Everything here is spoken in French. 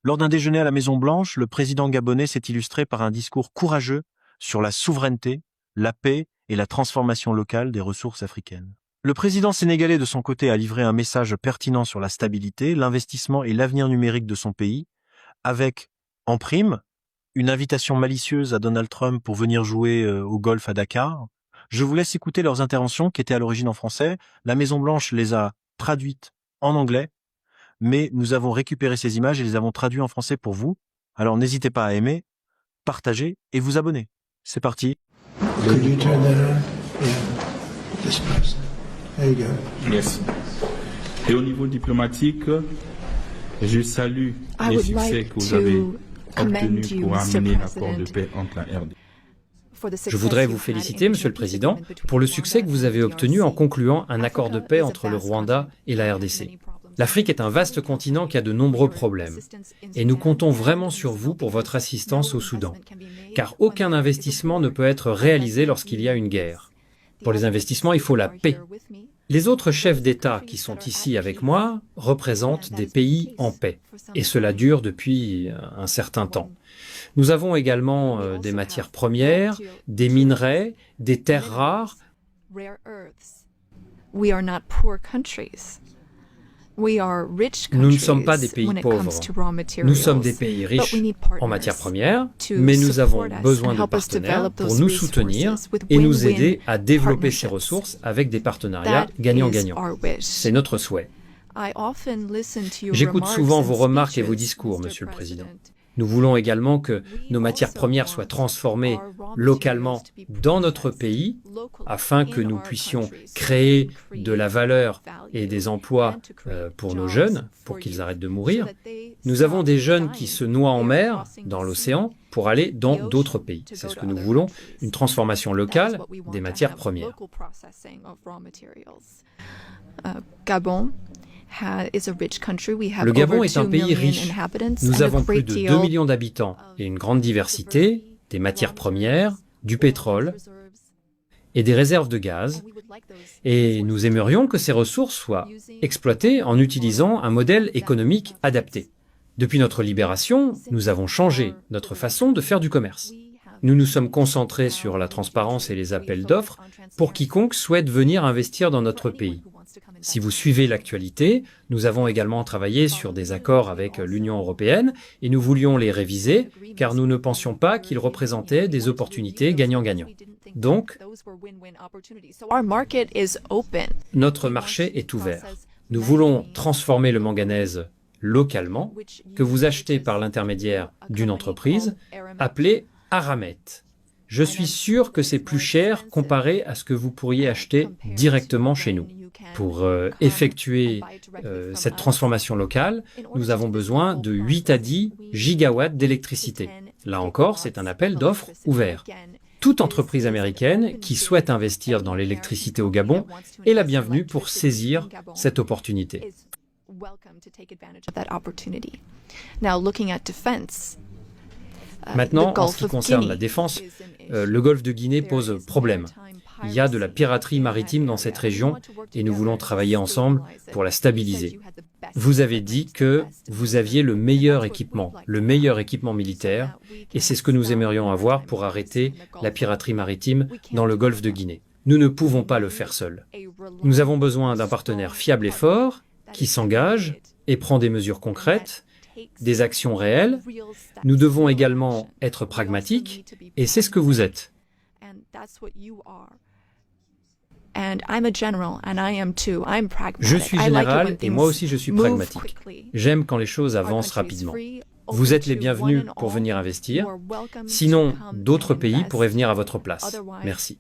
Lors d'un déjeuner à la Maison-Blanche, le président gabonais s'est illustré par un discours courageux sur la souveraineté, la paix et la transformation locale des ressources africaines. Le président sénégalais, de son côté, a livré un message pertinent sur la stabilité, l'investissement et l'avenir numérique de son pays, avec, en prime, une invitation malicieuse à Donald Trump pour venir jouer au golf à Dakar. Je vous laisse écouter leurs interventions qui étaient à l'origine en français. La Maison-Blanche les a traduites en anglais, mais nous avons récupéré ces images et les avons traduites en français pour vous. Alors n'hésitez pas à aimer, partager et vous abonner. C'est parti. Could you turn that on? Yeah. This person. There you go. Merci. Et au niveau diplomatique, je salue I les would succès like que vous avez to commend obtenus you, pour Mr. amener l'accord de President. paix entre la RD. Je voudrais vous féliciter, Monsieur le Président, pour le succès que vous avez obtenu en concluant un accord de paix entre le Rwanda et la RDC. L'Afrique est un vaste continent qui a de nombreux problèmes. Et nous comptons vraiment sur vous pour votre assistance au Soudan. Car aucun investissement ne peut être réalisé lorsqu'il y a une guerre. Pour les investissements, il faut la paix. Les autres chefs d'État qui sont ici avec moi représentent des pays en paix. Et cela dure depuis un certain temps. Nous avons également des matières premières, des minerais, des terres rares. Nous ne sommes pas des pays pauvres. Nous sommes des pays riches en matières premières, mais nous avons besoin de partenaires pour nous soutenir et nous aider à développer ces ressources avec des partenariats gagnant-gagnant. C'est notre souhait. J'écoute souvent vos remarques et vos discours, Monsieur le Président. Nous voulons également que nos matières premières soient transformées localement dans notre pays afin que nous puissions créer de la valeur et des emplois pour nos jeunes, pour qu'ils arrêtent de mourir. Nous avons des jeunes qui se noient en mer, dans l'océan, pour aller dans d'autres pays. C'est ce que nous voulons, une transformation locale des matières premières. Le Gabon est un pays riche. Nous avons plus de 2 millions d'habitants et une grande diversité, des matières premières, du pétrole et des réserves de gaz. Et nous aimerions que ces ressources soient exploitées en utilisant un modèle économique adapté. Depuis notre libération, nous avons changé notre façon de faire du commerce. Nous nous sommes concentrés sur la transparence et les appels d'offres pour quiconque souhaite venir investir dans notre pays. Si vous suivez l'actualité, nous avons également travaillé sur des accords avec l'Union européenne et nous voulions les réviser car nous ne pensions pas qu'ils représentaient des opportunités gagnant-gagnant. Donc, notre marché est ouvert. Nous voulons transformer le manganèse localement, que vous achetez par l'intermédiaire d'une entreprise appelée Aramet. Je suis sûr que c'est plus cher comparé à ce que vous pourriez acheter directement chez nous. Pour effectuer cette transformation locale, nous avons besoin de 8 à 10 gigawatts d'électricité. Là encore, c'est un appel d'offres ouvert. Toute entreprise américaine qui souhaite investir dans l'électricité au Gabon est la bienvenue pour saisir cette opportunité. Maintenant, en ce qui concerne la défense, le golfe de Guinée pose problème. Il y a de la piraterie maritime dans cette région et nous voulons travailler ensemble pour la stabiliser. Vous avez dit que vous aviez le meilleur équipement militaire, et c'est ce que nous aimerions avoir pour arrêter la piraterie maritime dans le golfe de Guinée. Nous ne pouvons pas le faire seuls. Nous avons besoin d'un partenaire fiable et fort qui s'engage et prend des mesures concrètes, des actions réelles. Nous devons également être pragmatiques, et c'est ce que vous êtes. Je suis général et moi aussi je suis pragmatique. J'aime quand les choses avancent rapidement. Vous êtes les bienvenus pour venir investir. Sinon, d'autres pays pourraient venir à votre place. Merci.